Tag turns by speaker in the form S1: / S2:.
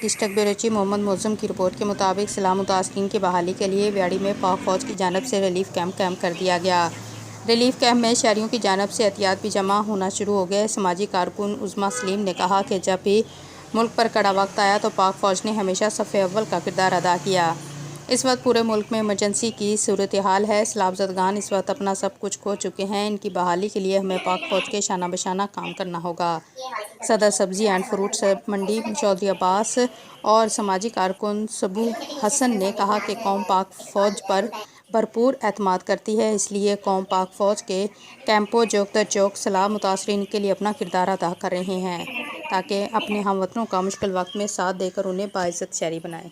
S1: District bureau chief محمد معظم کی report کے مطابق سیلاب متاثرین کی بحالی کے لیے بیاڑی میں پاک فوج کی جانب سے ریلیف کیمپ قائم کر دیا گیا۔ ریلیف کیمپ میں شہریوں کی جانب سے احتیاط بھی جمع ہونا شروع ہو گئے۔ سماجی کارکن عظمیٰ سلیم نے کہا کہ جب بھی ملک پر کڑا وقت آیا تو پاک فوج نے ہمیشہ صف اول کا کردار ادا کیا۔ اس وقت پورے ملک میں ایمرجنسی کی صورتحال ہے۔ سیلاب زدگان اس وقت اپنا سب کچھ کھو چکے ہیں۔ ان کی بحالی کے لیے ہمیں پاک فوج کے شانہ بشانہ کام کرنا ہوگا۔ صدر سبزی اینڈ فروٹ منڈی چودھری عباس اور سماجی کارکن سبو حسن نے کہا کہ قوم پاک فوج پر بھرپور اعتماد کرتی ہے، اس لیے قوم پاک فوج کے کیمپوں چوک در چوک سیلاب متاثرین کے لیے اپنا کردار ادا کر رہے ہیں تاکہ اپنے ہم وطنوں کا مشکل وقت میں ساتھ دے کر انہیں باعزت شہری بنائیں۔